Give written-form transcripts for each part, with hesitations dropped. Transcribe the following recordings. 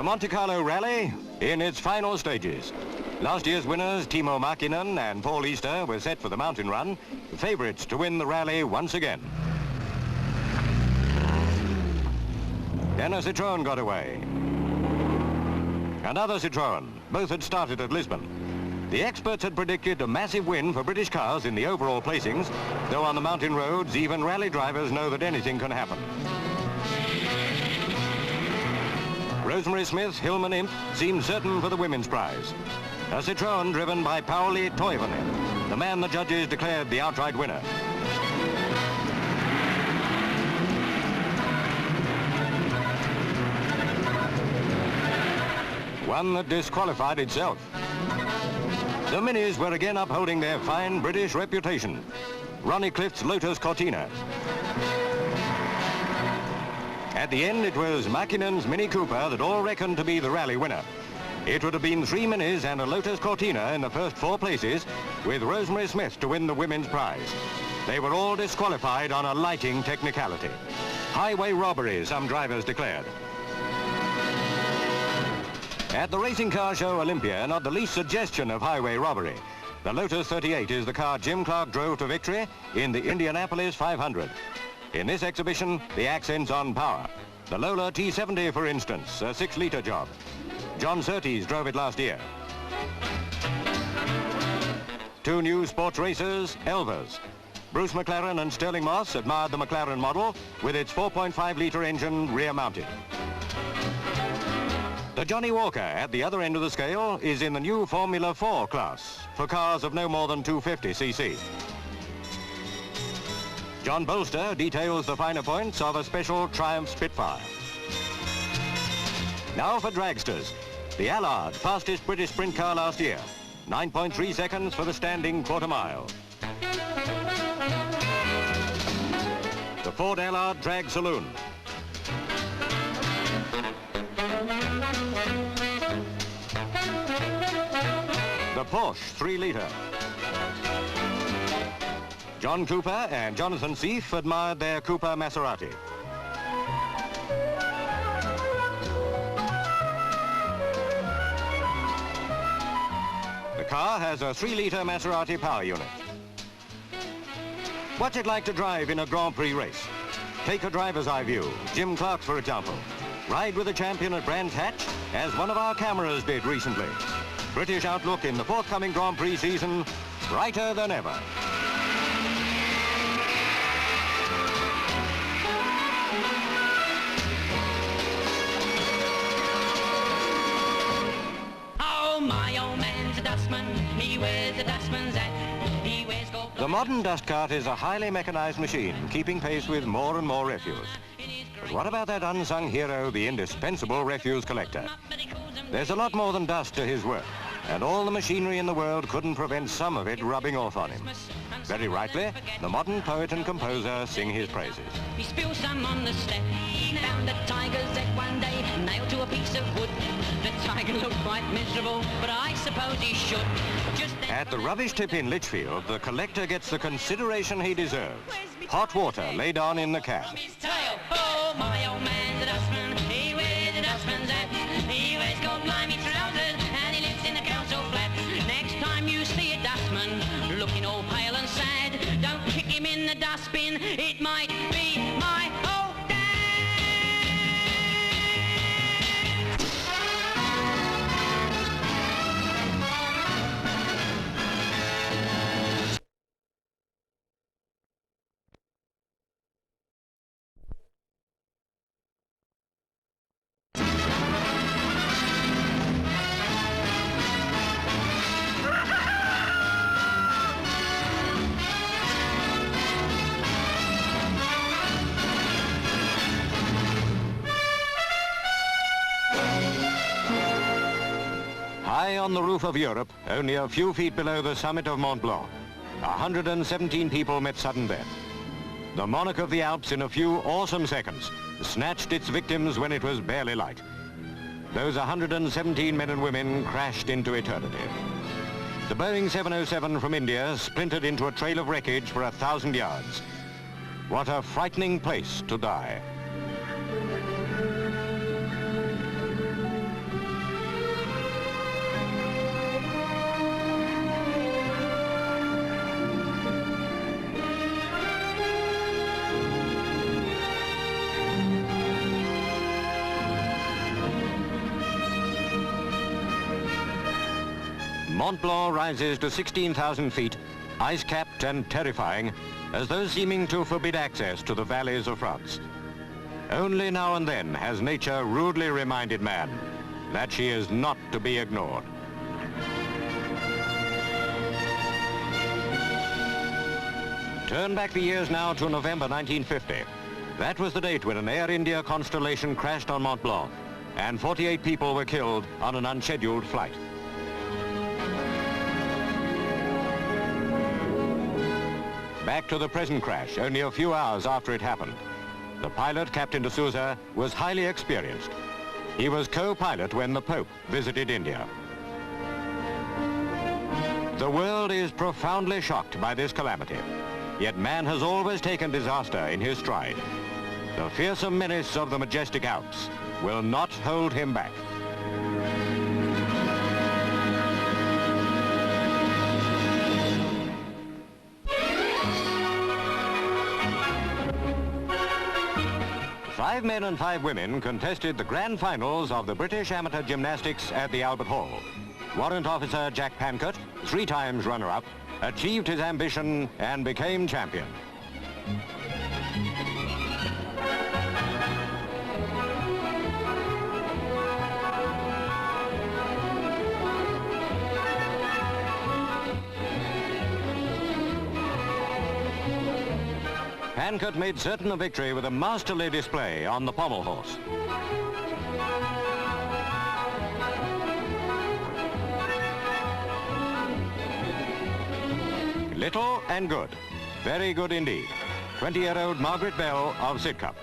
The Monte Carlo Rally in its final stages. Last year's winners, Timo Makinen and Pauli Toivonen, were set for the mountain run, the favourites to win the rally once again. Then a Citroen got away. Another Citroen. Both had started at Lisbon. The experts had predicted a massive win for British cars in the overall placings, though on the mountain roads, even rally drivers know that anything can happen. Rosemary Smith, Hillman Imp, seemed certain for the women's prize. A Citroen driven by Pauli Toivonen, the man the judges declared the outright winner. One that disqualified itself. The Minis were again upholding their fine British reputation. Ronnie Clift's Lotus Cortina. At the end, it was Makinen's Mini Cooper that all reckoned to be the rally winner. It would have been 3 Minis and a Lotus Cortina in the first 4 places, with Rosemary Smith to win the women's prize. They were all disqualified on a lighting technicality. Highway robbery, some drivers declared. At the Racing Car Show Olympia, not the least suggestion of highway robbery. The Lotus 38 is the car Jim Clark drove to victory in the Indianapolis 500. In this exhibition, the accent's on power. The Lola T70, for instance, a 6-litre job. John Surtees drove it last year. 2 new sports racers, Elvers. Bruce McLaren and Sterling Moss admired the McLaren model with its 4.5-litre engine rear-mounted. The Johnny Walker at the other end of the scale is in the new Formula 4 class for cars of no more than 250cc. John Bolster details the finer points of a special Triumph Spitfire. Now for dragsters. The Allard, fastest British sprint car last year. 9.3 seconds for the standing quarter mile. The Ford Allard Drag Saloon. The Porsche 3-litre. John Cooper and Jonathan Seif admired their Cooper Maserati. The car has a 3-litre Maserati power unit. What's it like to drive in a Grand Prix race? Take a driver's eye view. Jim Clark, for example. Ride with the champion at Brands Hatch, as one of our cameras did recently. British outlook in the forthcoming Grand Prix season, brighter than ever. The modern dust cart is a highly mechanized machine, keeping pace with more and more refuse. But what about that unsung hero, the indispensable refuse collector? There's a lot more than dust to his work, and all the machinery in the world couldn't prevent some of it rubbing off on him. Very rightly, the modern poet and composer sing his praises. He spilled some on the step, found a tiger's egg one day, nailed to a piece of wood. The tiger looked quite miserable, but I suppose he should. At the rubbish tip in Lichfield, the collector gets the consideration he deserves. Hot water laid on in the cab. Oh, my old man's a dustman, he wears a dustman's hat. He wears gold limey trousers, and he lives in the council flat. Next time you see a dustman looking all pale and sad, don't kick him in the dustbin, it might be my old dad. High on the roof of Europe, only a few feet below the summit of Mont Blanc, 117 people met sudden death. The monarch of the Alps, in a few awesome seconds, snatched its victims when it was barely light. Those 117 men and women crashed into eternity. The Boeing 707 from India splintered into a trail of wreckage for 1,000 yards. What a frightening place to die. Mont Blanc rises to 16,000 feet, ice-capped and terrifying, as though seeming to forbid access to the valleys of France. Only now and then has nature rudely reminded man that she is not to be ignored. Turn back the years now to November 1950. That was the date when an Air India Constellation crashed on Mont Blanc, and 48 people were killed on an unscheduled flight. Back to the present crash, only a few hours after it happened. The pilot, Captain D'Souza, was highly experienced. He was co-pilot when the Pope visited India. The world is profoundly shocked by this calamity, yet man has always taken disaster in his stride. The fearsome menace of the majestic Alps will not hold him back. Five men and 5 women contested the grand finals of the British Amateur Gymnastics at the Albert Hall. Warrant Officer Jack Pankott, 3 times runner-up, achieved his ambition and became champion. Pankott made certain of victory with a masterly display on the pommel horse. Little and good. Very good indeed. 20-year-old Margaret Bell of Sidcup.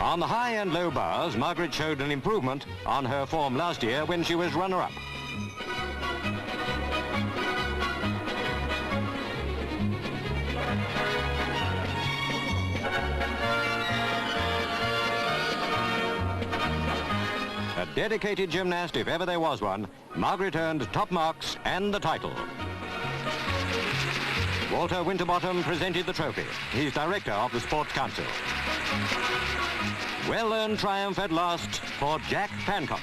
On the high and low bars, Margaret showed an improvement on her form last year when she was runner-up. A dedicated gymnast, if ever there was one, Margaret earned top marks and the title. Walter Winterbottom presented the trophy. He's director of the Sports Council. Well-earned triumph at last for Jack Pankott.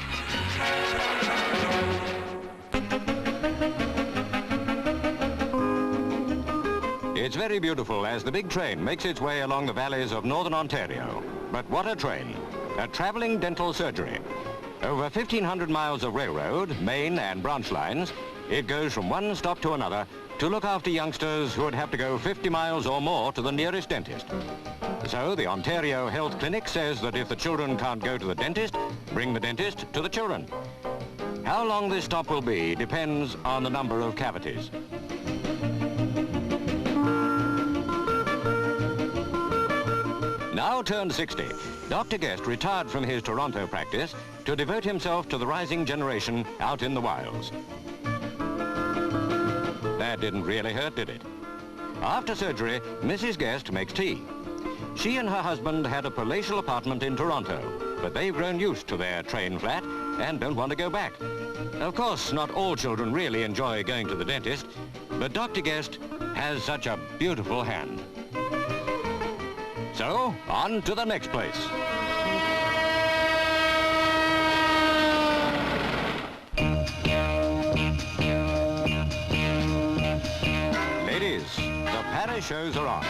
It's very beautiful as the big train makes its way along the valleys of northern Ontario. But what a train! A travelling dental surgery. Over 1,500 miles of railroad, main and branch lines, it goes from one stop to another to look after youngsters who would have to go 50 miles or more to the nearest dentist. So the Ontario Health Clinic says that if the children can't go to the dentist, bring the dentist to the children. How long this stop will be depends on the number of cavities. Now turned 60, Dr. Guest retired from his Toronto practice to devote himself to the rising generation out in the wilds. That didn't really hurt, did it? After surgery, Mrs. Guest makes tea. She and her husband had a palatial apartment in Toronto, but they've grown used to their train flat and don't want to go back. Of course, not all children really enjoy going to the dentist, but Dr. Guest has such a beautiful hand. So, on to the next place. Ladies, the Paris shows are on.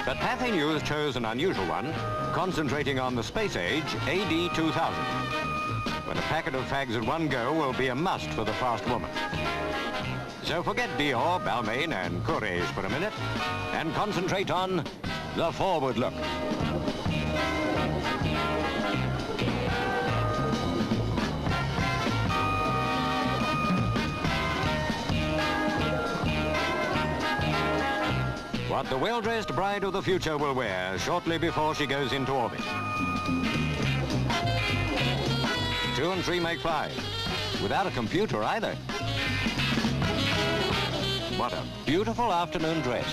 But Pathé News chose an unusual one, concentrating on the space age AD 2000, when a packet of fags at one go will be a must for the fast woman. So forget Dior, Balmain and Courage for a minute and concentrate on the forward look. What the well-dressed bride of the future will wear shortly before she goes into orbit. 2 and 3 make 5, without a computer either. What a beautiful afternoon dress.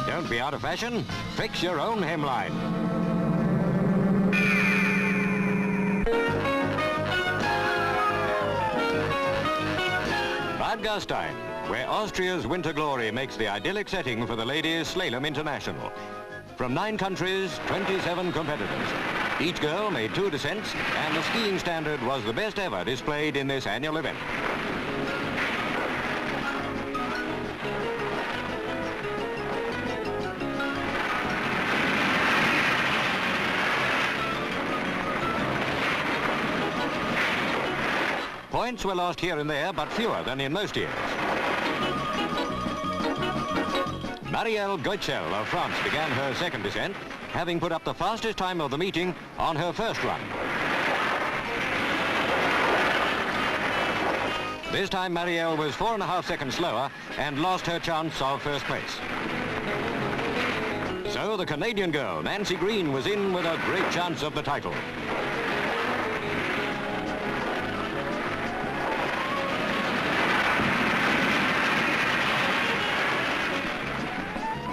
Don't be out of fashion. Fix your own hemline. Bad Gastein, where Austria's winter glory makes the idyllic setting for the Ladies Slalom International. From 9 countries, 27 competitors. Each girl made 2 descents, and the skiing standard was the best ever displayed in this annual event. Points were lost here and there, but fewer than in most years. Marielle Goetschel of France began her second descent, having put up the fastest time of the meeting on her first run. This time Marielle was 4.5 seconds slower and lost her chance of first place. So the Canadian girl, Nancy Green, was in with a great chance of the title.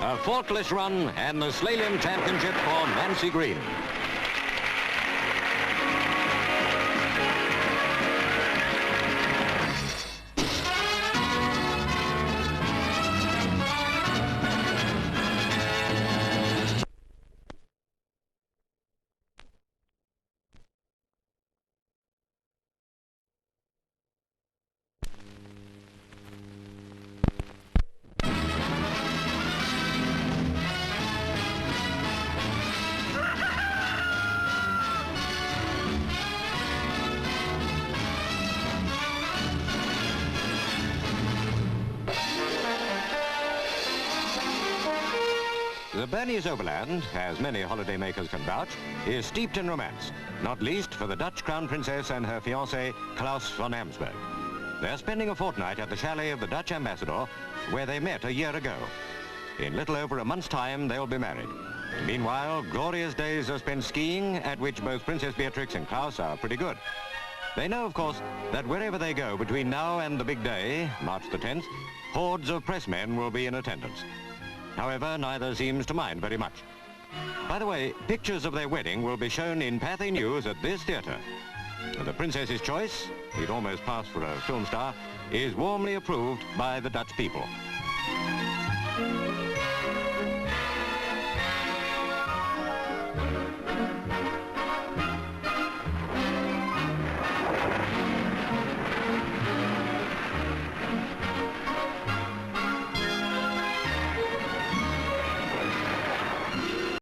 A faultless run and the slalom championship for Nancy Green. The Bernese Oberland, as many holidaymakers can vouch, is steeped in romance, not least for the Dutch Crown Princess and her fiancé, Klaus von Amsberg. They're spending a fortnight at the chalet of the Dutch ambassador, where they met a year ago. In little over a month's time, they'll be married. Meanwhile, glorious days are spent skiing, at which both Princess Beatrix and Klaus are pretty good. They know, of course, that wherever they go between now and the big day, March the 10th, hordes of pressmen will be in attendance. However, neither seems to mind very much. By the way, pictures of their wedding will be shown in Pathé News at this theatre. The princess's choice, he'd almost passed for a film star, is warmly approved by the Dutch people.